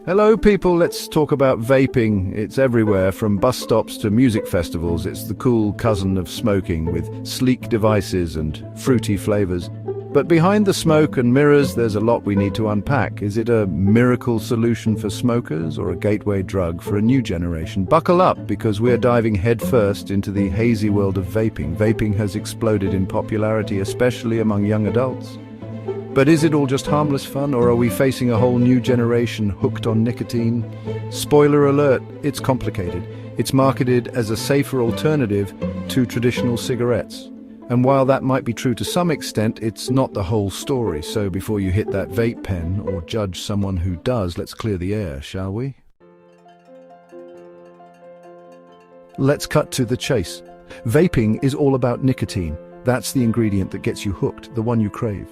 Hello people, let's talk about vaping. It's everywhere, from bus stops to music festivals. It's the cool cousin of smoking, with sleek devices and fruity flavors. But behind the smoke and mirrors, there's a lot we need to unpack. Is it a miracle solution for smokers or a gateway drug for a new generation? Buckle up, because we're diving headfirst into the hazy world of vaping. Vaping has exploded in popularity, especially among young adults. But is it all just harmless fun, or are we facing a whole new generation hooked on nicotine? Spoiler alert, it's complicated. It's marketed as a safer alternative to traditional cigarettes. And while that might be true to some extent, it's not the whole story. So before you hit that vape pen or judge someone who does, let's clear the air, shall we? Let's cut to the chase. Vaping is all about nicotine. That's the ingredient that gets you hooked, the one you crave.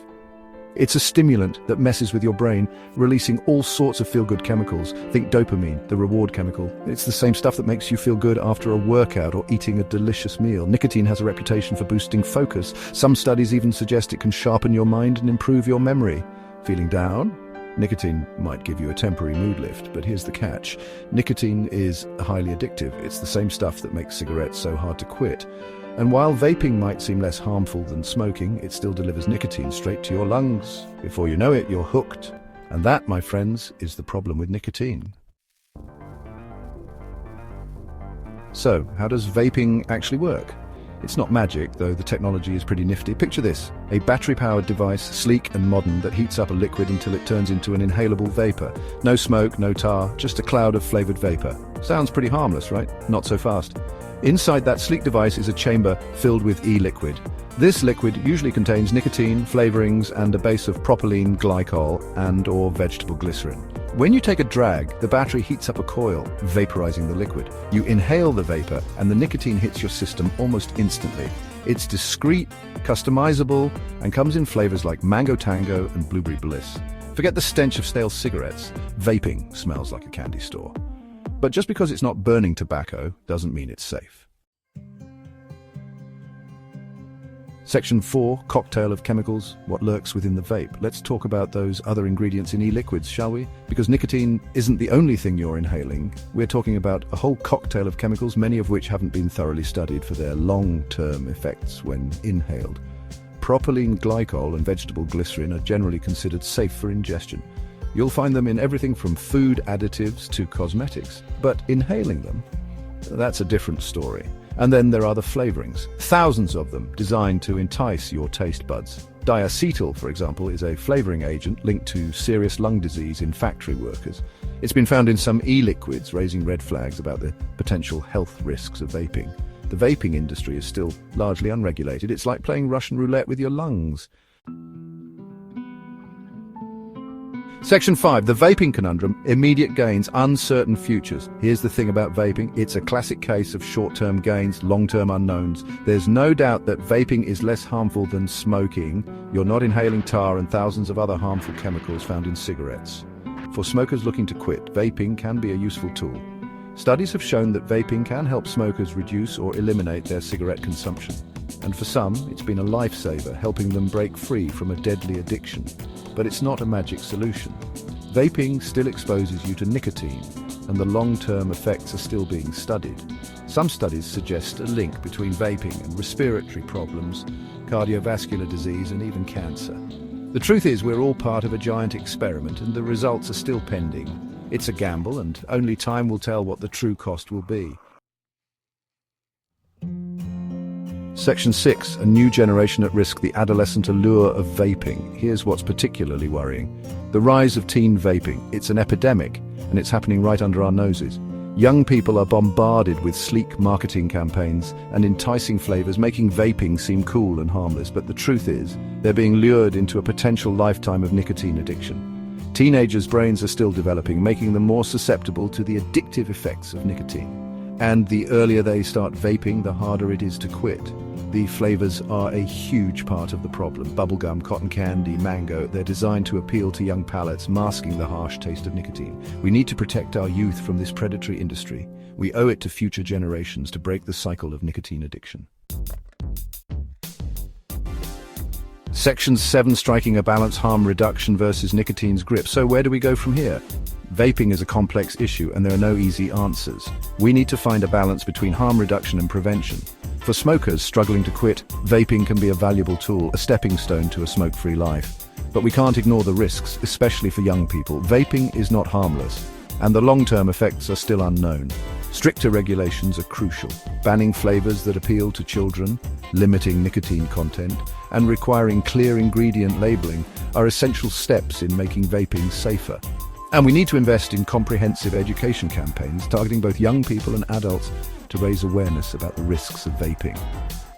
It's a stimulant that messes with your brain, releasing all sorts of feel-good chemicals. Think dopamine, the reward chemical. It's the same stuff that makes you feel good after a workout or eating a delicious meal. Nicotine has a reputation for boosting focus. Some studies even suggest it can sharpen your mind and improve your memory. Feeling down? Nicotine might give you a temporary mood lift, but here's the catch. Nicotine is highly addictive. It's the same stuff that makes cigarettes so hard to quit. And while vaping might seem less harmful than smoking, it still delivers nicotine straight to your lungs. Before you know it, you're hooked. And that, my friends, is the problem with nicotine. So, how does vaping actually work? It's not magic, though the technology is pretty nifty. Picture this: a battery-powered device, sleek and modern, that heats up a liquid until it turns into an inhalable vapor. No smoke, no tar, just a cloud of flavored vapor. Sounds pretty harmless, right? Not so fast. Inside that sleek device is a chamber filled with e-liquid. This liquid usually contains nicotine, flavorings, and a base of propylene glycol and/or vegetable glycerin. When you take a drag, the battery heats up a coil, vaporizing the liquid. You inhale the vapor, and the nicotine hits your system almost instantly. It's discreet, customizable, and comes in flavors like mango tango and blueberry bliss. Forget the stench of stale cigarettes. Vaping smells like a candy store. But just because it's not burning tobacco doesn't mean it's safe. Section 4, cocktail of chemicals, what lurks within the vape. Let's talk about those other ingredients in e-liquids, shall we? Because nicotine isn't the only thing you're inhaling. We're talking about a whole cocktail of chemicals, many of which haven't been thoroughly studied for their long-term effects when inhaled. Propylene glycol and vegetable glycerin are generally considered safe for ingestion. You'll find them in everything from food additives to cosmetics. But inhaling them, that's a different story. And then there are the flavorings, thousands of them designed to entice your taste buds. Diacetyl, for example, is a flavoring agent linked to serious lung disease in factory workers. It's been found in some e-liquids, raising red flags about the potential health risks of vaping. The vaping industry is still largely unregulated. It's like playing Russian roulette with your lungs. Section 5, the vaping conundrum, immediate gains, uncertain futures. Here's the thing about vaping, it's a classic case of short-term gains, long-term unknowns. There's no doubt that vaping is less harmful than smoking. You're not inhaling tar and thousands of other harmful chemicals found in cigarettes. For smokers looking to quit, vaping can be a useful tool. Studies have shown that vaping can help smokers reduce or eliminate their cigarette consumption. And for some, it's been a lifesaver, helping them break free from a deadly addiction. But it's not a magic solution. Vaping still exposes you to nicotine, and the long-term effects are still being studied. Some studies suggest a link between vaping and respiratory problems, cardiovascular disease, and even cancer. The truth is, we're all part of a giant experiment, and the results are still pending. It's a gamble, and only time will tell what the true cost will be. Section 6, a new generation at risk, the adolescent allure of vaping. Here's what's particularly worrying. The rise of teen vaping. It's an epidemic, and it's happening right under our noses. Young people are bombarded with sleek marketing campaigns and enticing flavors, making vaping seem cool and harmless. But the truth is, they're being lured into a potential lifetime of nicotine addiction. Teenagers' brains are still developing, making them more susceptible to the addictive effects of nicotine. And the earlier they start vaping, the harder it is to quit. The flavors are a huge part of the problem. Bubblegum, cotton candy, mango, they're designed to appeal to young palates, masking the harsh taste of nicotine. We need to protect our youth from this predatory industry. We owe it to future generations to break the cycle of nicotine addiction. Section 7, striking a balance, harm reduction versus nicotine's grip. So where do we go from here? Vaping is a complex issue and there are no easy answers. We need to find a balance between harm reduction and prevention. For smokers struggling to quit, vaping can be a valuable tool, a stepping stone to a smoke-free life. But we can't ignore the risks, especially for young people. Vaping is not harmless, and the long-term effects are still unknown. Stricter regulations are crucial. Banning flavors that appeal to children, limiting nicotine content, and requiring clear ingredient labeling are essential steps in making vaping safer. And we need to invest in comprehensive education campaigns targeting both young people and adults to raise awareness about the risks of vaping.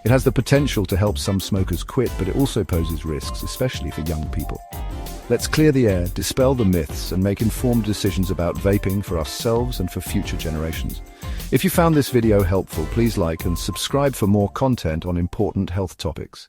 It has the potential to help some smokers quit, but it also poses risks, especially for young people. Let's clear the air, dispel the myths, and make informed decisions about vaping for ourselves and for future generations. If you found this video helpful, please like and subscribe for more content on important health topics.